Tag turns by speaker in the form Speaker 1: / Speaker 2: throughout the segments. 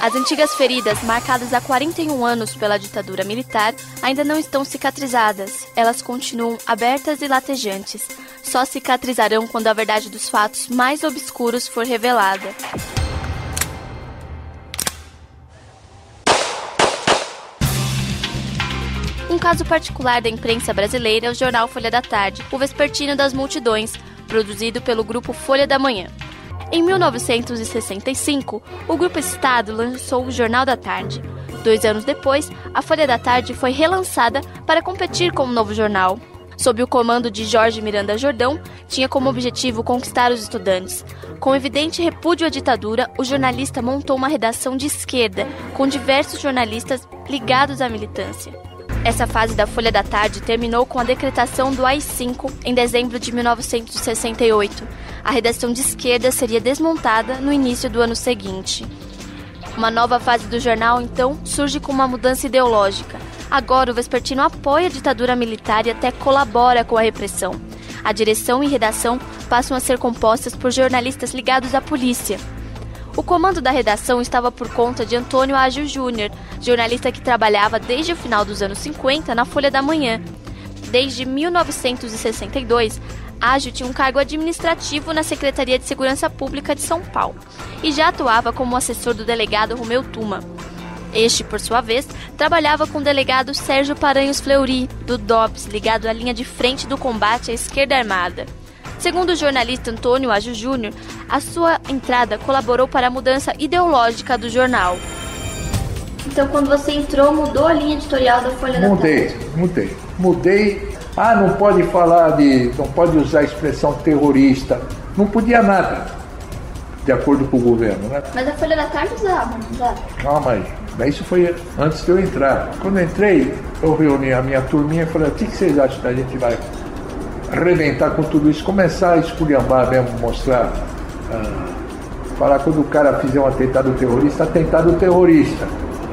Speaker 1: As antigas feridas, marcadas há 41 anos pela ditadura militar, ainda não estão cicatrizadas. Elas continuam abertas e latejantes. Só cicatrizarão quando a verdade dos fatos mais obscuros for revelada. Um caso particular da imprensa brasileira é o jornal Folha da Tarde, o vespertino das multidões, produzido pelo grupo Folha da Manhã. Em 1965, o Grupo Estado lançou o Jornal da Tarde. 2 anos depois, a Folha da Tarde foi relançada para competir com o novo jornal. Sob o comando de Jorge Miranda Jordão, tinha como objetivo conquistar os estudantes. Com evidente repúdio à ditadura, o jornalista montou uma redação de esquerda, com diversos jornalistas ligados à militância. Essa fase da Folha da Tarde terminou com a decretação do AI-5 em dezembro de 1968. A redação de esquerda seria desmontada no início do ano seguinte. Uma nova fase do jornal, então, surge com uma mudança ideológica. Agora, o vespertino apoia a ditadura militar e até colabora com a repressão. A direção e redação passam a ser compostas por jornalistas ligados à polícia. O comando da redação estava por conta de Antônio Ágio Júnior, jornalista que trabalhava desde o final dos anos 50 na Folha da Manhã. Desde 1962, Ágio tinha um cargo administrativo na Secretaria de Segurança Pública de São Paulo e já atuava como assessor do delegado Romeu Tuma. Este, por sua vez, trabalhava com o delegado Sérgio Paranhos Fleury, do DOPS, ligado à linha de frente do combate à esquerda armada. Segundo o jornalista Antônio Ágio Júnior, a sua entrada colaborou para a mudança ideológica do jornal. Então, quando você entrou, mudou a linha editorial da Folha da Tarde?
Speaker 2: Mudei. Não pode não pode usar a expressão terrorista. Não podia nada, de acordo com o governo, né?
Speaker 1: Mas a Folha da Tarde usava, não usava?
Speaker 2: Não, mas isso foi antes de eu entrar. Quando eu entrei, eu reuni a minha turminha e falei, o que vocês acham que a gente vai arrebentar com tudo isso, começar a esculhambar mesmo, mostrar, falar quando o cara fizer um atentado terrorista.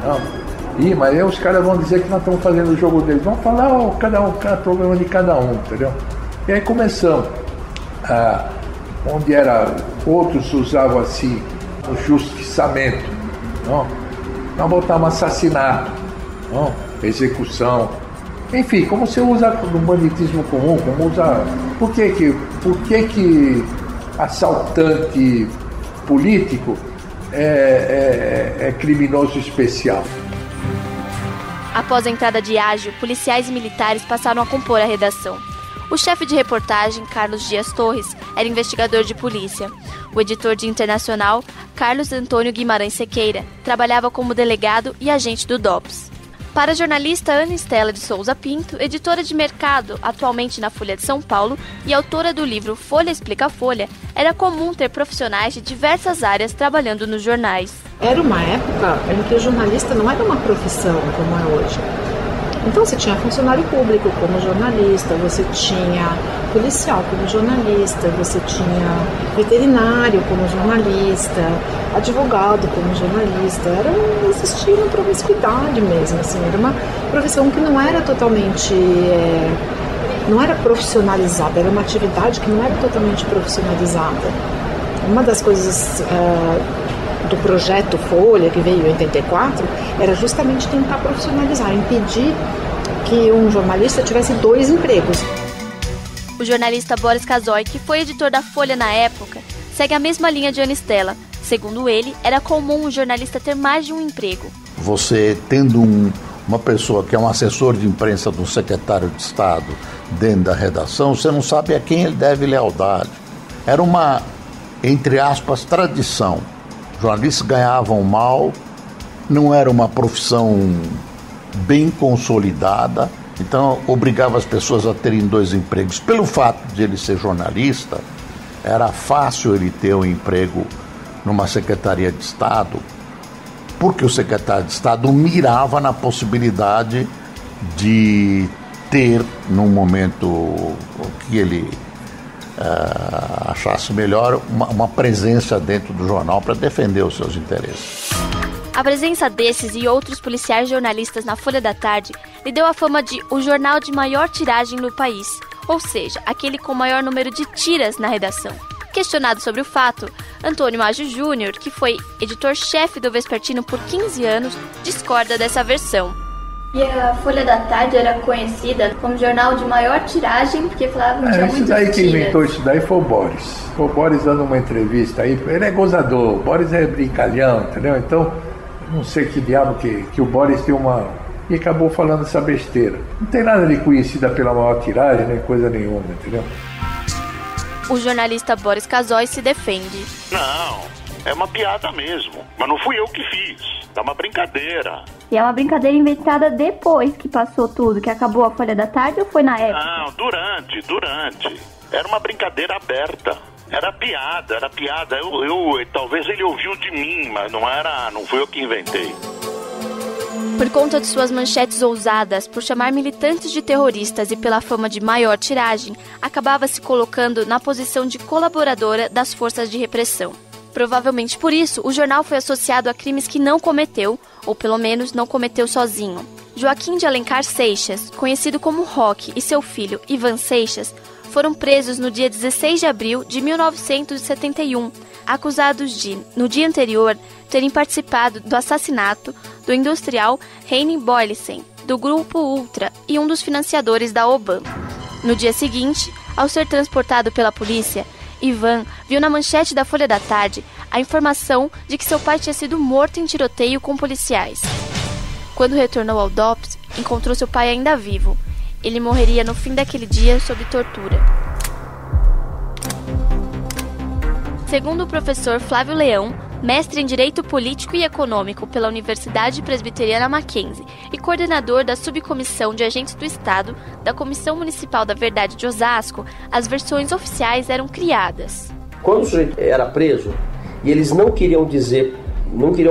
Speaker 2: Não. Mas aí os caras vão dizer que nós estamos fazendo o jogo deles. Vamos falar cada problema de cada um, entendeu? E aí começamos. Onde outros usavam assim o justiçamento, não? Nós botamos assassinato, não? Execução. Enfim, como você usa no banditismo comum, como usa. Por que assaltante político é criminoso especial?
Speaker 1: Após a entrada de Ágio, policiais e militares passaram a compor a redação. O chefe de reportagem, Carlos Dias Torres, era investigador de polícia. O editor de internacional, Carlos Antônio Guimarães Sequeira, trabalhava como delegado e agente do DOPS. Para a jornalista Ana Estela de Souza Pinto, editora de mercado, atualmente na Folha de São Paulo, e autora do livro Folha Explica Folha, era comum ter profissionais de diversas áreas trabalhando nos jornais.
Speaker 3: Era uma época em que o jornalista não era uma profissão como é hoje. Então você tinha funcionário público como jornalista, você tinha policial como jornalista, você tinha veterinário como jornalista, advogado como jornalista. Existia uma promiscuidade mesmo, assim, era uma profissão que não era totalmente, não era profissionalizada, era uma atividade que não era totalmente profissionalizada. Uma das coisas do projeto Folha, que veio em 84, era justamente tentar profissionalizar, impedir que um jornalista tivesse 2 empregos.
Speaker 1: O jornalista Boris Casoy, que foi editor da Folha na época, segue a mesma linha de Ana Estela. Segundo ele, era comum o jornalista ter mais de um emprego.
Speaker 4: Você tendo uma pessoa que é um assessor de imprensa do secretário de Estado dentro da redação, você não sabe a quem ele deve lealdade. Era uma, entre aspas, tradição. Jornalistas ganhavam mal, não era uma profissão bem consolidada, então obrigava as pessoas a terem 2 empregos. Pelo fato de ele ser jornalista, era fácil ele ter um emprego numa Secretaria de Estado, porque o secretário de Estado mirava na possibilidade de ter, num momento que ele achasse melhor, uma presença dentro do jornal para defender os seus interesses.
Speaker 1: A presença desses e outros policiais jornalistas na Folha da Tarde lhe deu a fama de o jornal de maior tiragem no país, ou seja, aquele com maior número de tiras na redação. Questionado sobre o fato, Antônio Maggio Júnior, que foi editor-chefe do Vespertino por 15 anos, discorda dessa versão.
Speaker 5: E a Folha da Tarde era conhecida como jornal de maior tiragem, porque falava que tinha muitas
Speaker 2: isso daí
Speaker 5: tiras.
Speaker 2: Quem inventou isso daí foi o Boris. O Boris dando uma entrevista aí, ele é gozador, o Boris é brincalhão, entendeu? Então, não sei que diabo que o Boris tem uma... E acabou falando essa besteira. Não tem nada de conhecida pela maior tiragem, nem coisa nenhuma, entendeu?
Speaker 1: O jornalista Boris Casoy se defende.
Speaker 6: Não, é uma piada mesmo. Mas não fui eu que fiz. É uma brincadeira.
Speaker 5: E é uma brincadeira inventada depois que passou tudo, que acabou a Folha da Tarde, ou foi na época?
Speaker 6: Não, durante. Era uma brincadeira aberta. Era piada. Talvez ele ouviu de mim, mas não fui eu que inventei.
Speaker 1: Por conta de suas manchetes ousadas, por chamar militantes de terroristas e pela fama de maior tiragem, acabava se colocando na posição de colaboradora das forças de repressão. Provavelmente por isso, o jornal foi associado a crimes que não cometeu, ou pelo menos não cometeu sozinho. Joaquim de Alencar Seixas, conhecido como Roque, e seu filho, Ivan Seixas, foram presos no dia 16 de abril de 1971, acusados de, no dia anterior, terem participado do assassinato do industrial Henning Boylissen, do Grupo Ultra e um dos financiadores da OBAN. No dia seguinte, ao ser transportado pela polícia, Ivan viu na manchete da Folha da Tarde a informação de que seu pai tinha sido morto em tiroteio com policiais. Quando retornou ao DOPS, encontrou seu pai ainda vivo. Ele morreria no fim daquele dia sob tortura. Segundo o professor Flávio Leão, mestre em Direito Político e Econômico pela Universidade Presbiteriana Mackenzie e coordenador da Subcomissão de Agentes do Estado da Comissão Municipal da Verdade de Osasco, as versões oficiais eram criadas.
Speaker 7: Quando o sujeito era preso e eles não queriam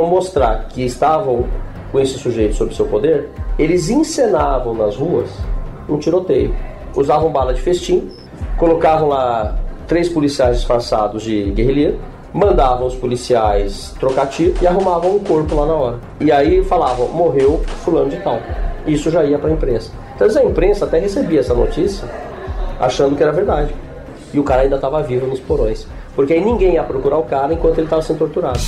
Speaker 7: mostrar que estavam com esse sujeito sob seu poder, eles encenavam nas ruas um tiroteio. Usavam bala de festim, colocavam lá 3 policiais disfarçados de guerrilheiro, mandavam os policiais trocar tiro e arrumavam um corpo lá na hora. E aí falavam, morreu fulano de tal. Isso já ia para a imprensa. Então a imprensa até recebia essa notícia achando que era verdade. E o cara ainda estava vivo nos porões. Porque aí ninguém ia procurar o cara enquanto ele estava sendo torturado.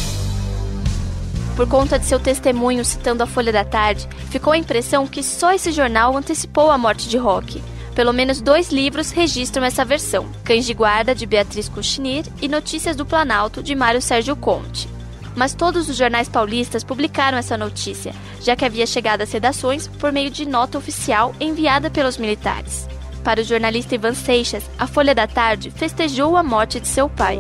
Speaker 1: Por conta de seu testemunho citando a Folha da Tarde, ficou a impressão que só esse jornal antecipou a morte de Roque. Pelo menos 2 livros registram essa versão: Cães de Guarda, de Beatriz Cuchinir, e Notícias do Planalto, de Mário Sérgio Conte. Mas todos os jornais paulistas publicaram essa notícia, já que havia chegado às redações por meio de nota oficial enviada pelos militares. Para o jornalista Ivan Seixas, a Folha da Tarde festejou a morte de seu pai.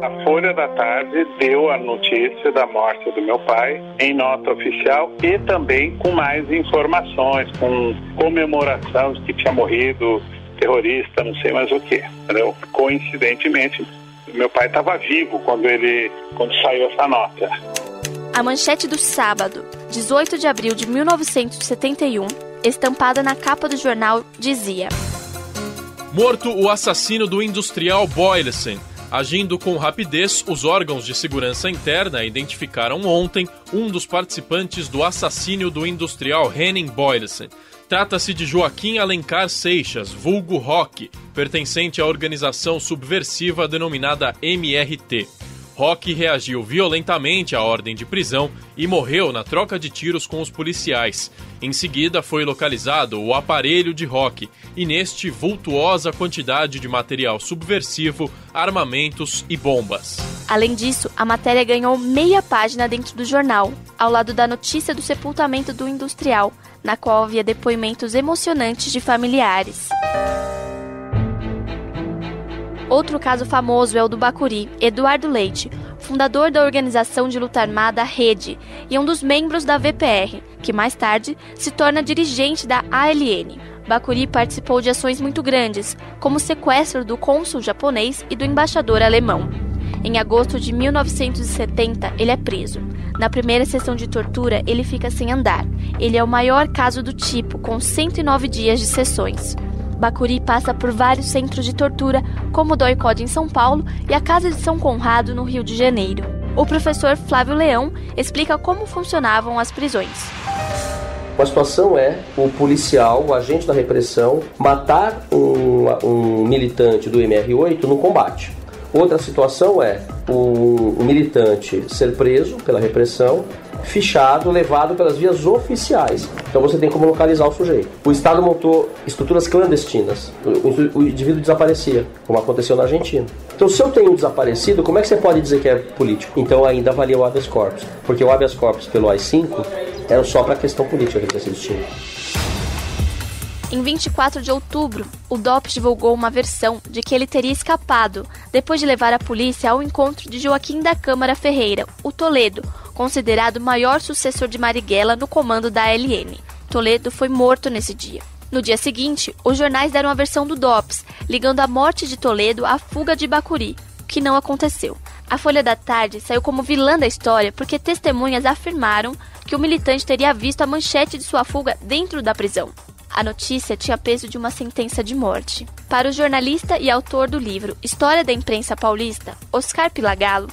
Speaker 8: A Folha da Tarde deu a notícia da morte do meu pai em nota oficial e também com mais informações, com comemoração de que tinha morrido terrorista, não sei mais o que. Entendeu? Coincidentemente, meu pai estava vivo quando saiu essa nota.
Speaker 1: A manchete do sábado, 18 de abril de 1971, estampada na capa do jornal, dizia:
Speaker 9: Morto o assassino do industrial Boylissen. Agindo com rapidez, os órgãos de segurança interna identificaram ontem um dos participantes do assassínio do industrial Henning Boylissen. Trata-se de Joaquim Alencar Seixas, vulgo Roque, pertencente à organização subversiva denominada MRT. Roque reagiu violentamente à ordem de prisão e morreu na troca de tiros com os policiais. Em seguida, foi localizado o aparelho de Roque e neste vultuosa quantidade de material subversivo, armamentos e bombas.
Speaker 1: Além disso, a matéria ganhou meia página dentro do jornal, ao lado da notícia do sepultamento do industrial, na qual havia depoimentos emocionantes de familiares. Outro caso famoso é o do Bacuri, Eduardo Leite, fundador da organização de luta armada Rede e um dos membros da VPR, que mais tarde se torna dirigente da ALN. Bacuri participou de ações muito grandes, como o sequestro do cônsul japonês e do embaixador alemão. Em agosto de 1970, ele é preso. Na primeira sessão de tortura, ele fica sem andar. Ele é o maior caso do tipo, com 109 dias de sessões. Bacuri passa por vários centros de tortura, como o DOI-CODE em São Paulo e a Casa de São Conrado, no Rio de Janeiro. O professor Flávio Leão explica como funcionavam as prisões.
Speaker 7: A situação é o policial, o agente da repressão, matar um militante do MR8 no combate. Outra situação é um militante ser preso pela repressão, fichado, levado pelas vias oficiais. Então você tem como localizar o sujeito. O Estado montou estruturas clandestinas. O indivíduo desaparecia, como aconteceu na Argentina. Então, se eu tenho um desaparecido, como é que você pode dizer que é político? Então ainda avalia o habeas corpus. Porque o habeas corpus pelo AI-5 era só para a questão política que ele tinha sido extinto.
Speaker 1: Em 24 de outubro, o DOPS divulgou uma versão de que ele teria escapado depois de levar a polícia ao encontro de Joaquim da Câmara Ferreira, o Toledo, considerado o maior sucessor de Marighella no comando da ALN. Toledo foi morto nesse dia. No dia seguinte, os jornais deram a versão do DOPS, ligando a morte de Toledo à fuga de Bacuri, o que não aconteceu. A Folha da Tarde saiu como vilã da história porque testemunhas afirmaram que o militante teria visto a manchete de sua fuga dentro da prisão. A notícia tinha peso de uma sentença de morte. Para o jornalista e autor do livro História da Imprensa Paulista, Oscar Pilagallo,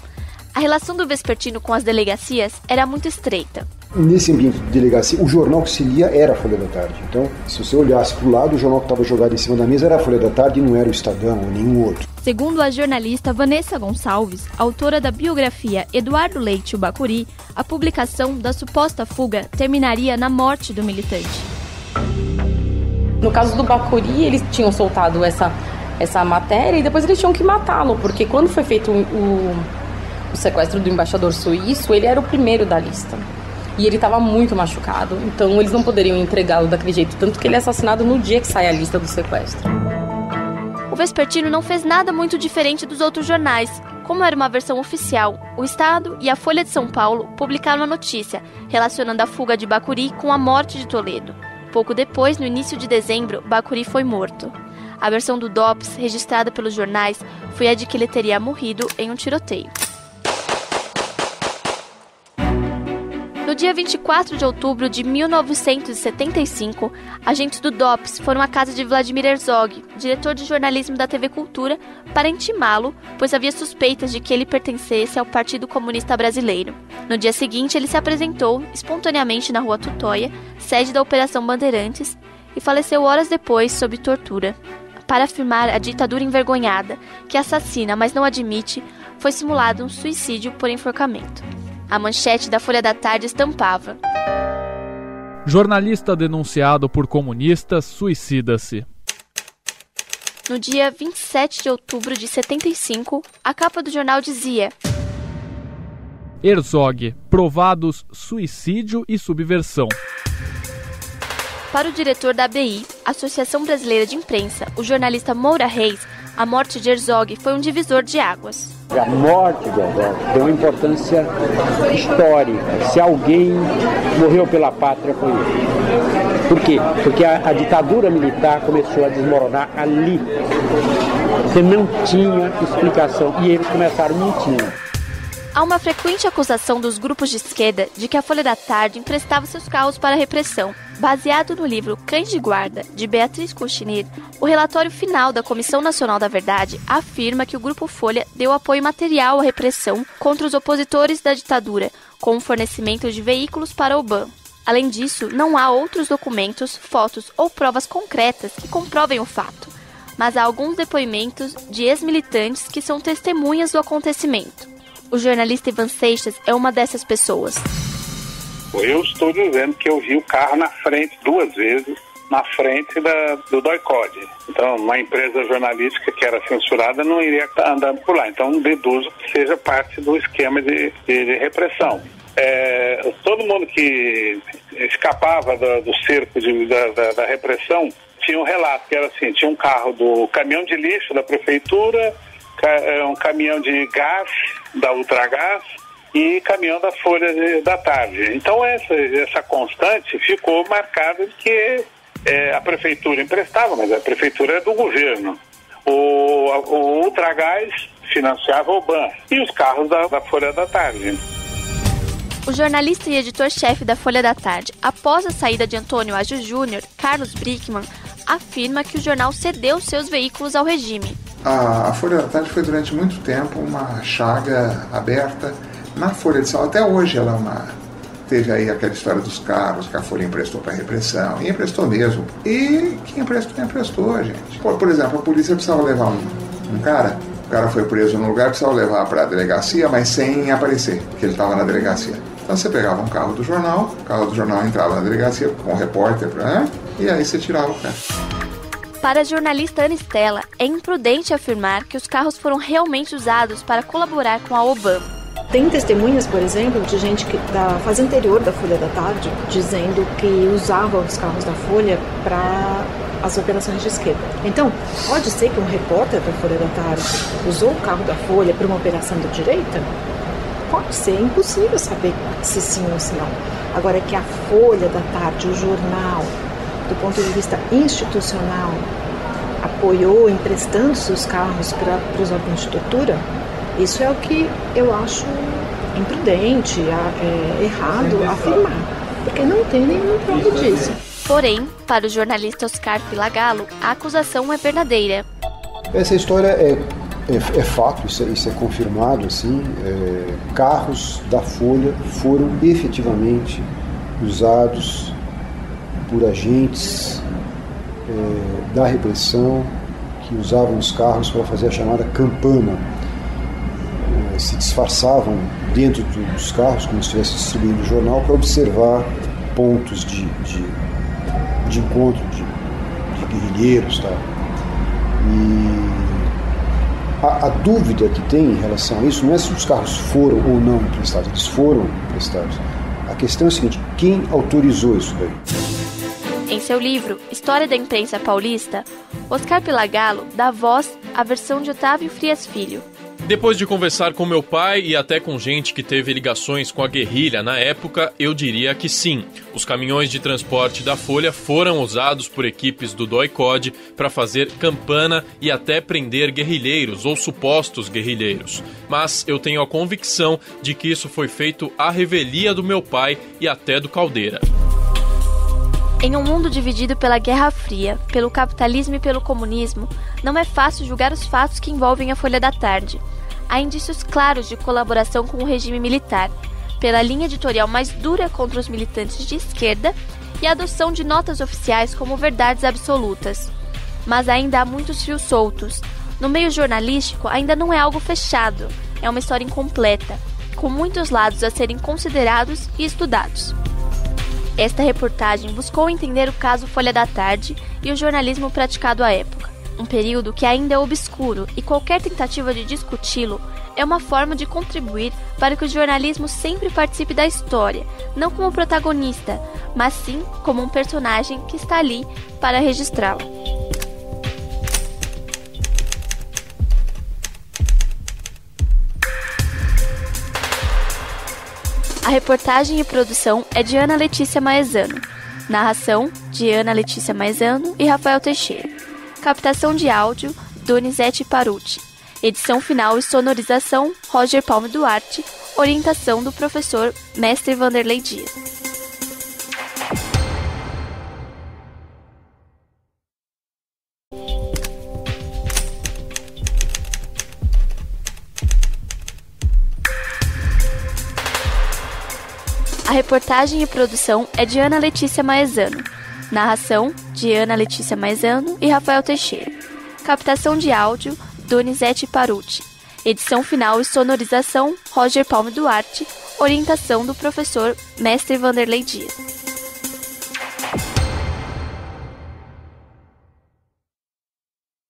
Speaker 1: a relação do vespertino com as delegacias era muito estreita.
Speaker 10: Nesse ambiente de delegacia, o jornal que se lia era a Folha da Tarde. Então, se você olhasse para o lado, o jornal que estava jogado em cima da mesa era a Folha da Tarde e não era o Estadão ou nenhum outro.
Speaker 1: Segundo a jornalista Vanessa Gonçalves, autora da biografia Eduardo Leite o Bacuri, a publicação da suposta fuga terminaria na morte do militante.
Speaker 11: No caso do Bacuri, eles tinham soltado essa matéria e depois eles tinham que matá-lo, porque quando foi feito o sequestro do embaixador suíço, ele era o primeiro da lista. E ele estava muito machucado, então eles não poderiam entregá-lo daquele jeito, tanto que ele é assassinado no dia que sai a lista do sequestro.
Speaker 1: O vespertino não fez nada muito diferente dos outros jornais. Como era uma versão oficial, o Estado e a Folha de São Paulo publicaram a notícia, relacionando a fuga de Bacuri com a morte de Toledo. Pouco depois, no início de dezembro, Bacuri foi morto. A versão do DOPS, registrada pelos jornais, foi a de que ele teria morrido em um tiroteio. No dia 24 de outubro de 1975, agentes do DOPS foram à casa de Vladimir Herzog, diretor de jornalismo da TV Cultura, para intimá-lo, pois havia suspeitas de que ele pertencesse ao Partido Comunista Brasileiro. No dia seguinte, ele se apresentou espontaneamente na Rua Tutóia, sede da Operação Bandeirantes, e faleceu horas depois sob tortura. Para afirmar a ditadura envergonhada, que assassina, mas não admite, foi simulado um suicídio por enforcamento. A manchete da Folha da Tarde estampava:
Speaker 12: jornalista denunciado por comunistas suicida-se.
Speaker 1: No dia 27 de outubro de 75, a capa do jornal dizia:
Speaker 12: Herzog, provados suicídio e subversão.
Speaker 1: Para o diretor da ABI, Associação Brasileira de Imprensa, o jornalista Moura Reis, a morte de Herzog foi um divisor de águas.
Speaker 13: A morte de Herzog tem uma importância histórica. Se alguém morreu pela pátria, foi ele. Por quê? Porque a ditadura militar começou a desmoronar ali. Você não tinha explicação e eles começaram mentindo.
Speaker 1: Há uma frequente acusação dos grupos de esquerda de que a Folha da Tarde emprestava seus carros para a repressão. Baseado no livro Cães de Guarda, de Beatriz Couchiner, o relatório final da Comissão Nacional da Verdade afirma que o Grupo Folha deu apoio material à repressão contra os opositores da ditadura, com o fornecimento de veículos para o BAN. Além disso, não há outros documentos, fotos ou provas concretas que comprovem o fato, mas há alguns depoimentos de ex-militantes que são testemunhas do acontecimento. O jornalista Ivan Seixas é uma dessas pessoas.
Speaker 8: Eu estou dizendo que eu vi o carro na frente, 2 vezes, na frente do DOI-CODE. Então, uma empresa jornalística que era censurada não iria estar andando por lá. Então, deduzo que seja parte do esquema de repressão. Todo mundo que escapava do cerco da repressão tinha um relato, que era assim, tinha um carro do caminhão de lixo da prefeitura, um caminhão de gás, da Ultragás, e caminhão da Folha da Tarde. Então essa constante ficou marcada de que a prefeitura emprestava, mas a prefeitura é do governo. O Ultragás financiava o BAN e os carros da Folha da Tarde.
Speaker 1: O jornalista e editor-chefe da Folha da Tarde, após a saída de Antônio Ágio Júnior, Carlos Brickman, afirma que o jornal cedeu seus veículos ao regime.
Speaker 14: A Folha da Tarde foi durante muito tempo uma chaga aberta na Folha de São Paulo. Até hoje ela teve aí aquela história dos carros que a Folha emprestou para a repressão, e emprestou mesmo. E quem emprestou, gente. Por exemplo, a polícia precisava levar um cara O cara foi preso num lugar, precisava levar para a delegacia, mas sem aparecer, porque ele estava na delegacia. Então você pegava um carro do jornal, o carro do jornal entrava na delegacia com o repórter, e aí você tirava o cara.
Speaker 1: Para a jornalista Ana Estela, é imprudente afirmar que os carros foram realmente usados para colaborar com a Obama.
Speaker 3: Tem testemunhas, por exemplo, de gente da fase anterior da Folha da Tarde, dizendo que usava os carros da Folha para as operações de esquerda. Então, pode ser que um repórter da Folha da Tarde usou o carro da Folha para uma operação da direita? Pode ser, é impossível saber se sim ou se não. Agora, que a Folha da Tarde, o jornal, do ponto de vista institucional, apoiou emprestando seus carros para os órgãos de tortura, isso é o que eu acho imprudente, errado afirmar, porque não tem nenhuma prova disso.
Speaker 1: Porém, para o jornalista Oscar Pilagallo, a acusação é verdadeira.
Speaker 10: Essa história é fato, isso é confirmado, assim. Carros da Folha foram efetivamente usados por agentes da repressão que usavam os carros para fazer a chamada campana. Se disfarçavam dentro dos carros, como se estivesse distribuindo o jornal, para observar pontos de encontro de guerrilheiros. Tá? E a dúvida que tem em relação a isso não é se os carros foram ou não emprestados, eles foram emprestados. A questão é a seguinte: quem autorizou isso daí?
Speaker 1: Em seu livro História da Imprensa Paulista, Oscar Pilagallo dá voz à versão de Otávio Frias Filho.
Speaker 9: Depois de conversar com meu pai e até com gente que teve ligações com a guerrilha na época, eu diria que sim. Os caminhões de transporte da Folha foram usados por equipes do DOI-CODE para fazer campana e até prender guerrilheiros ou supostos guerrilheiros. Mas eu tenho a convicção de que isso foi feito à revelia do meu pai e até do Caldeira.
Speaker 1: Em um mundo dividido pela Guerra Fria, pelo capitalismo e pelo comunismo, não é fácil julgar os fatos que envolvem a Folha da Tarde. Há indícios claros de colaboração com o regime militar, pela linha editorial mais dura contra os militantes de esquerda e a adoção de notas oficiais como verdades absolutas. Mas ainda há muitos fios soltos. No meio jornalístico ainda não é algo fechado, é uma história incompleta, com muitos lados a serem considerados e estudados. Esta reportagem buscou entender o caso Folha da Tarde e o jornalismo praticado à época, um período que ainda é obscuro e qualquer tentativa de discuti-lo é uma forma de contribuir para que o jornalismo sempre participe da história, não como protagonista, mas sim como um personagem que está ali para registrá-la. A reportagem e produção é de Ana Letícia Maezano. Narração de Ana Letícia Maezano e Rafael Teixeira. Captação de áudio, Donizete Paruti. Edição final e sonorização, Roger Palme Duarte. Orientação do professor Mestre Vanderlei Dias. A reportagem e produção é de Ana Letícia Maezano. Narração de Ana Letícia Maezano e Rafael Teixeira. Captação de áudio, Donizete Paruti. Edição final e sonorização, Roger Palme Duarte. Orientação do professor Mestre Vanderlei Dias.